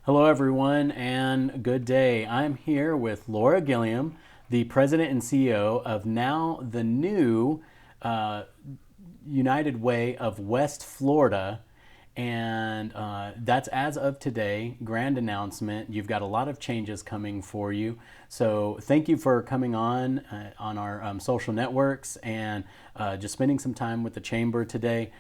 Hello, everyone, and good day. I'm here with Laura Gilliam, the president and CEO of now the new uh, United Way of West Florida. And that's as of today, grand announcement. You've got a lot of changes coming for you. So thank you for coming on our social networks and just spending some time with the chamber today.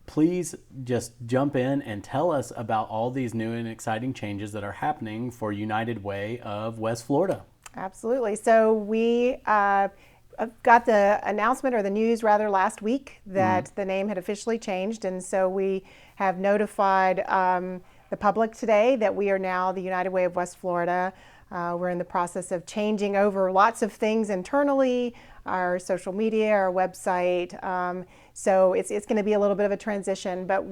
Please just jump in and tell us about all these new and exciting changes that are happening for United Way of West Florida. Absolutely. So we got the announcement, or the news rather, last week that the name had officially changed. And so we have notified the public today that we are now the United Way of West Florida. We're in the process of changing over lots of things internally, our social media, our website. So it's going to be a little bit of a transition, but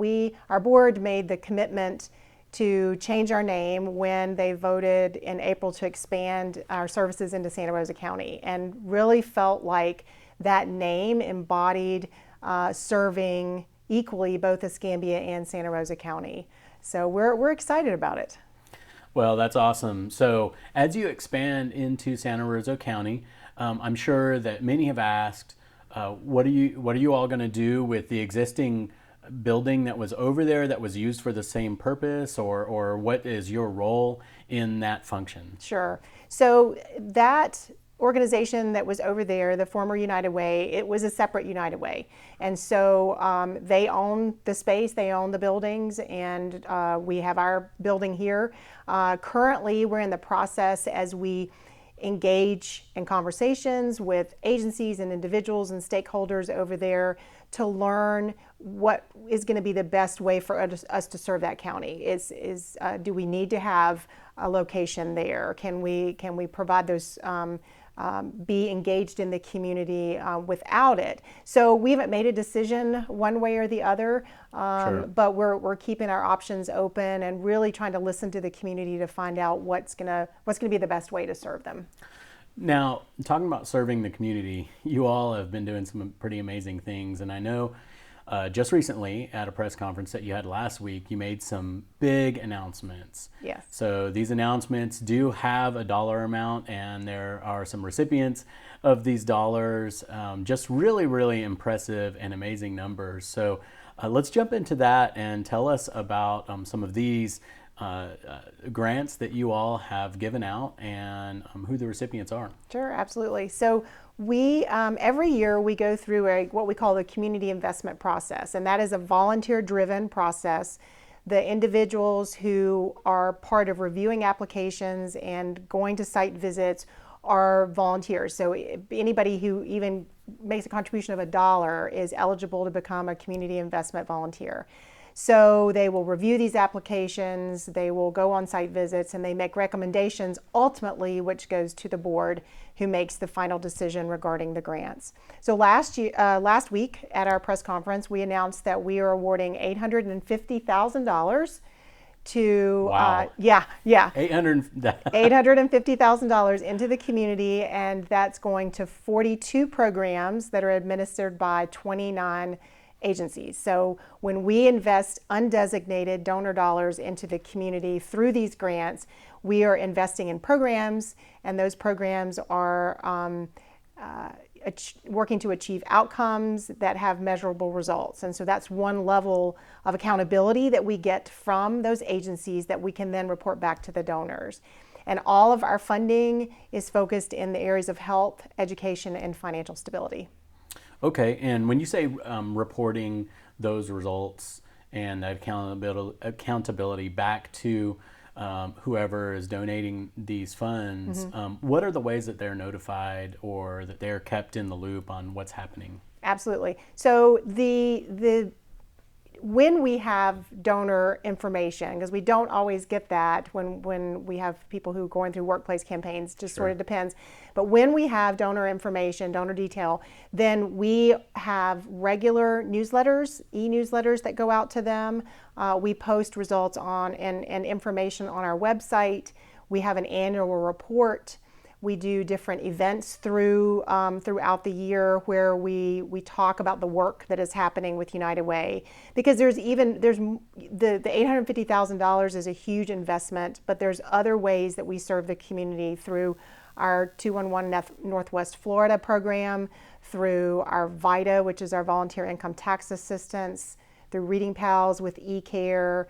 our board made the commitment to change our name when they voted in April to expand our services into Santa Rosa County, and really felt like that name embodied serving equally both Escambia and Santa Rosa County. So we're excited about it. Well, that's awesome. So, as you expand into Santa Rosa County, I'm sure that many have asked, what are you all going to do with the existing building that was over there that was used for the same purpose, or what is your role in that function? Sure. So that organization that was over there, the former United Way, it was a separate United Way. And so they own the space, they own the buildings, and we have our building here. Currently, we're in the process as we engage in conversations with agencies and individuals and stakeholders over there to learn what is going to be the best way for us to serve that county. Do we need to have a location there? Can we provide those, be engaged in the community without it? So we haven't made a decision one way or the other, Sure. but we're keeping our options open and really trying to listen to the community to find out what's gonna be the best way to serve them. Now, talking about serving the community, you all have been doing some pretty amazing things. And I know just recently at a press conference that you had last week, you made some big announcements. Yes. So these announcements do have a dollar amount, and there are some recipients of these dollars. Just really, really impressive and amazing numbers. So let's jump into that and tell us about some of these grants that you all have given out and who the recipients are. Sure, absolutely. So we every year we go through what we call the community investment process, and that is a volunteer-driven process. The individuals who are part of reviewing applications and going to site visits are volunteers. So anybody who even makes a contribution of $1 is eligible to become a community investment volunteer. So they will review these applications, they will go on site visits, and they make recommendations ultimately, which goes to the board, who makes the final decision regarding the grants. So last week at our press conference, we announced that we are awarding $850,000 to Wow. 800. $850,000 into the community, and that's going to 42 programs that are administered by 29 agencies. So when we invest undesignated donor dollars into the community through these grants, we are investing in programs, and those programs are working to achieve outcomes that have measurable results. And so that's one level of accountability that we get from those agencies that we can then report back to the donors. And all of our funding is focused in the areas of health, education, and financial stability. Okay, and when you say reporting those results and that accountability back to whoever is donating these funds, what are the ways that they're notified or that they're kept in the loop on what's happening? Absolutely. So when we have donor information, because we don't always get that when we have people who are going through workplace campaigns, just Sure. sort of depends. But when we have donor information, donor detail, then we have regular newsletters, e-newsletters that go out to them. We post results on and information on our website. We have an annual report. We do different events throughout the year where we talk about the work that is happening with United Way, because there's the $850,000 is a huge investment, but there's other ways that we serve the community through our 211 Northwest Florida program, through our VITA, which is our volunteer income tax assistance, through Reading Pals with eCare.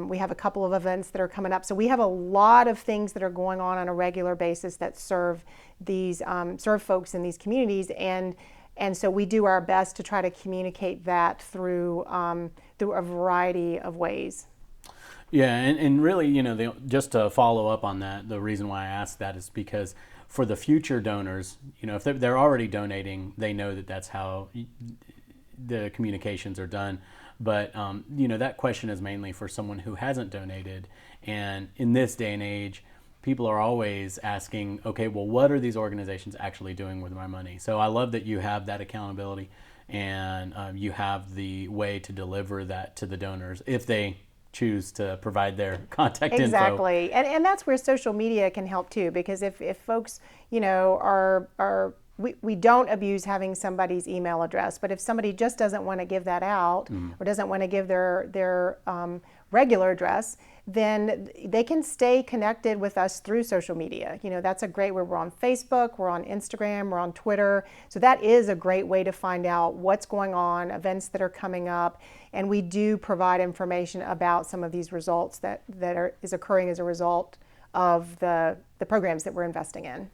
We have a couple of events that are coming up. So we have a lot of things that are going on a regular basis that serve folks in these communities. And so we do our best to try to communicate that through a variety of ways. Yeah, and really, just to follow up on that, the reason why I asked that is because for the future donors, if they're already donating, they know that that's how the communications are done. But, that question is mainly for someone who hasn't donated. And in this day and age, people are always asking, okay, well, what are these organizations actually doing with my money? So I love that you have that accountability, and you have the way to deliver that to the donors if they choose to provide their contact info. Exactly. And that's where social media can help too, because if folks, we don't abuse having somebody's email address, but if somebody just doesn't want to give that out or doesn't want to give their regular address, then they can stay connected with us through social media. That's a great way. We're on Facebook, we're on Instagram, we're on Twitter. So that is a great way to find out what's going on, events that are coming up, and we do provide information about some of these results that is occurring as a result of the programs that we're investing in.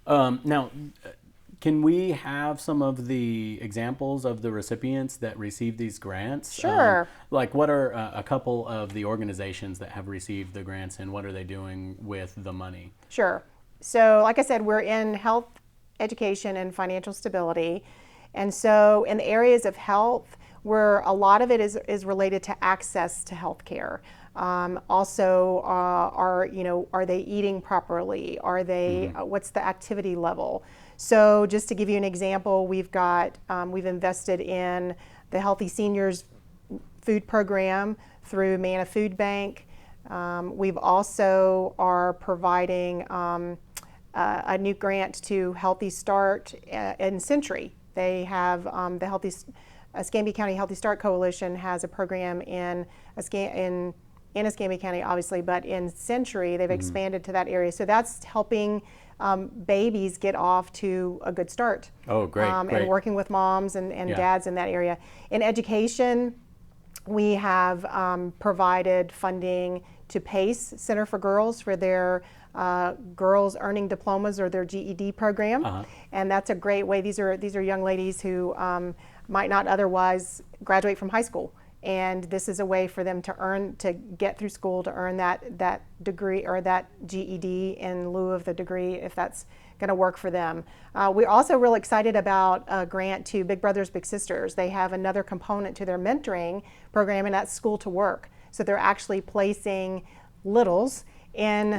Now, can we have some of the examples of the recipients that receive these grants? Sure. What are a couple of the organizations that have received the grants, and what are they doing with the money? Sure. So like I said, we're in health, education, and financial stability. And so in the areas of health, where a lot of it is related to access to health care. Also, are they eating properly? Are they, what's the activity level? So just to give you an example, we've invested in the Healthy Seniors Food Program through Manna Food Bank. We've also are providing a new grant to Healthy Start in Century. They have the Escambia County Healthy Start Coalition has a program in Escambia County, obviously, but in Century, they've expanded to that area. So that's helping babies get off to a good start. Oh, great. And working with moms and dads in that area. In education, we have provided funding to PACE, Center for Girls, for their Girls Earning Diplomas or their GED program. And that's a great way. These are young ladies who might not otherwise graduate from high school. And this is a way for them to get through school, to earn that degree or that GED in lieu of the degree, if that's going to work for them. We're also real excited about a grant to Big Brothers Big Sisters. They have another component to their mentoring program, and that's school to work. So they're actually placing littles in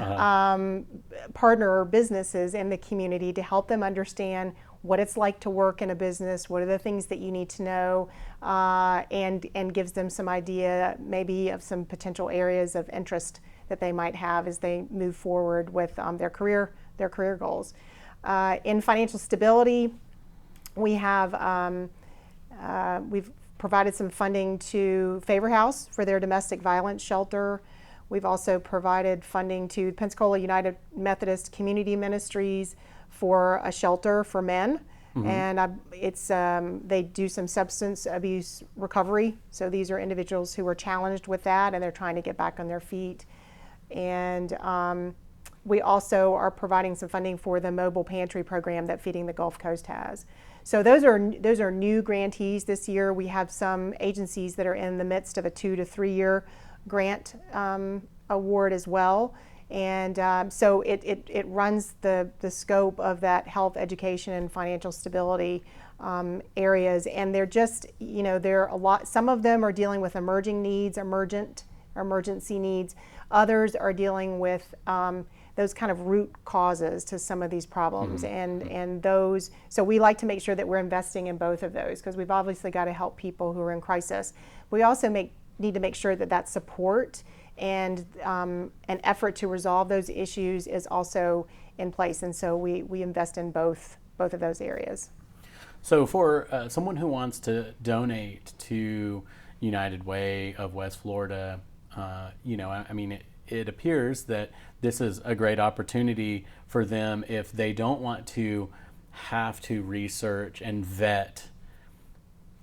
partner businesses in the community to help them understand what it's like to work in a business, what are the things that you need to know, and gives them some idea maybe of some potential areas of interest that they might have as they move forward with their career goals. In financial stability, we've provided some funding to Favor House for their domestic violence shelter. We've also provided funding to Pensacola United Methodist Community Ministries for a shelter for men, and they do some substance abuse recovery. So these are individuals who are challenged with that, and they're trying to get back on their feet. And we also are providing some funding for the mobile pantry program that Feeding the Gulf Coast has. So those are new grantees this year. We have some agencies that are in the midst of a 2 to 3 year grant award as well. And so it runs the scope of that health, education, and financial stability areas. And they're just, they're a lot. Some of them are dealing with emerging needs, emergency needs. Others are dealing with those kind of root causes to some of these problems. And those, so we like to make sure that we're investing in both of those, because we've obviously got to help people who are in crisis. We also need to make sure that support and an effort to resolve those issues is also in place. And so we invest in both of those areas. So for someone who wants to donate to United Way of West Florida, I mean, it appears that this is a great opportunity for them if they don't want to have to research and vet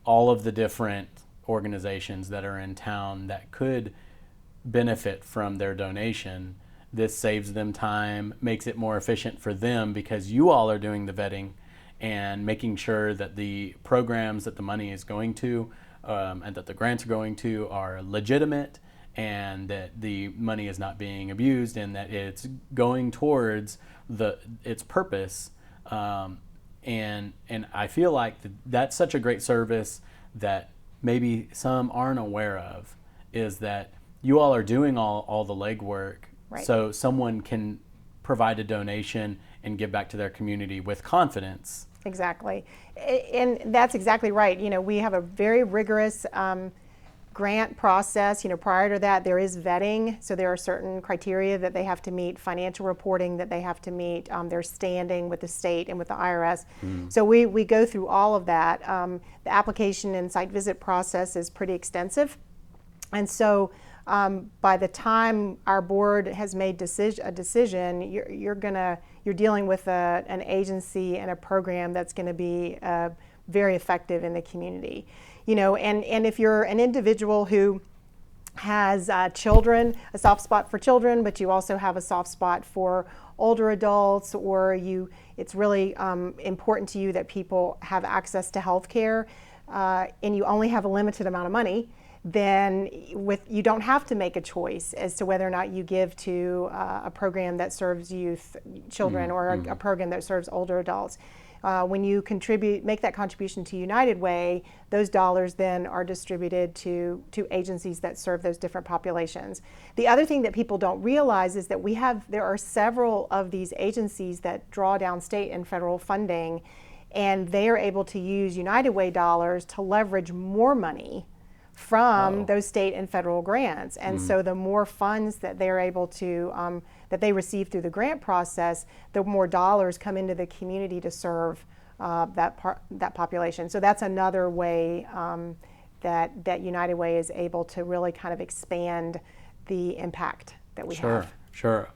all of the different organizations that are in town that could benefit from their donation. This saves them time, makes it more efficient for them because you all are doing the vetting and making sure that the programs that the money is going to and that the grants are going to are legitimate, and that the money is not being abused, and that it's going towards its purpose. And I feel like that's such a great service that maybe some aren't aware of, is that you all are doing all the legwork, right, so someone can provide a donation and give back to their community with confidence. Exactly. And that's exactly right. We have a very rigorous grant process. Prior to that, there is vetting. So there are certain criteria that they have to meet, financial reporting that they have to meet, their standing with the state and with the IRS. So we go through all of that. The application and site visit process is pretty extensive. And so by the time our board has made a decision, you're dealing with an agency and a program that's going to be very effective in the community. And if you're an individual who has children, a soft spot for children, but you also have a soft spot for older adults, or it's really important to you that people have access to health care, and you only have a limited amount of money, then you don't have to make a choice as to whether or not you give to a program that serves children, or a program that serves older adults. When you make that contribution to United Way, those dollars then are distributed to agencies that serve those different populations. The other thing that people don't realize is that there are several of these agencies that draw down state and federal funding, and they are able to use United Way dollars to leverage more money from those state and federal grants. And so the more funds that they're able to, that they receive through the grant process, the more dollars come into the community to serve that population. So that's another way that United Way is able to really kind of expand the impact that we have. Sure.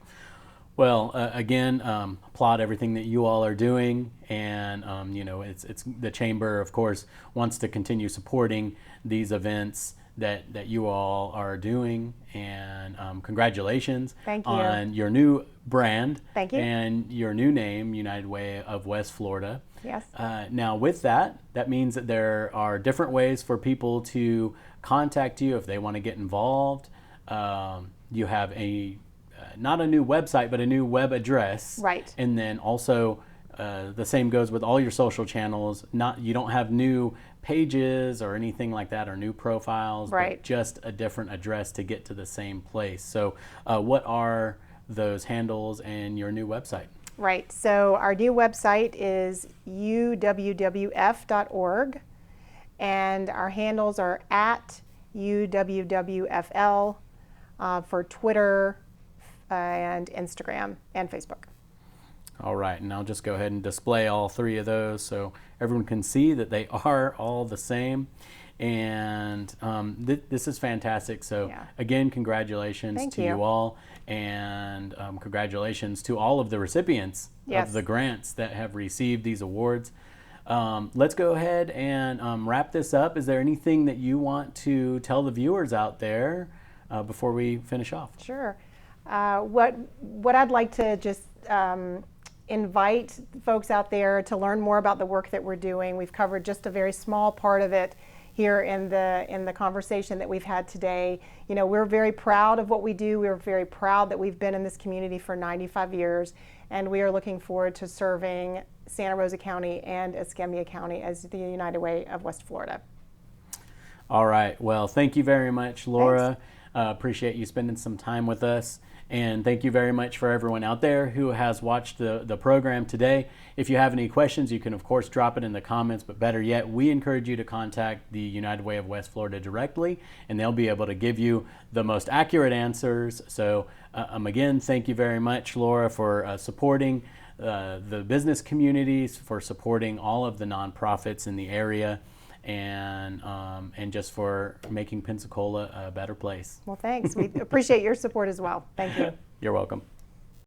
Well, again, applaud everything that you all are doing, and it's the chamber, of course, wants to continue supporting these events that you all are doing, and congratulations on your new brand. Thank you. And your new name, United Way of West Florida. Yes. Now, with that means that there are different ways for people to contact you if they want to get involved. You have not a new website, but a new web address. Right. And then also the same goes with all your social channels. You don't have new pages or anything like that, or new profiles, right, but just a different address to get to the same place. So what are those handles and your new website? Right. So our new website is uwwf.org, and our handles are at uwwfl for Twitter and Instagram and Facebook. All right, and I'll just go ahead and display all three of those so everyone can see that they are all the same. And this is fantastic. So again, congratulations to you all, and congratulations to all of the recipients of the grants that have received these awards. Let's go ahead and wrap this up. Is there anything that you want to tell the viewers out there before we finish off? Sure. What I'd like to just invite folks out there to learn more about the work that we're doing. We've covered just a very small part of it here in the conversation that we've had today. We're very proud of what we do. We're very proud that we've been in this community for 95 years, and we are looking forward to serving Santa Rosa County and Escambia County as the United Way of West Florida. All right. Well, thank you very much, Laura. Appreciate you spending some time with us. And thank you very much for everyone out there who has watched the program today. If you have any questions, you can, of course, drop it in the comments. But better yet, we encourage you to contact the United Way of West Florida directly, and they'll be able to give you the most accurate answers. So, again, thank you very much, Laura, for supporting the business communities, for supporting all of the nonprofits in the area, and just for making Pensacola a better place. Well, thanks. We appreciate your support as well. Thank you. You're welcome.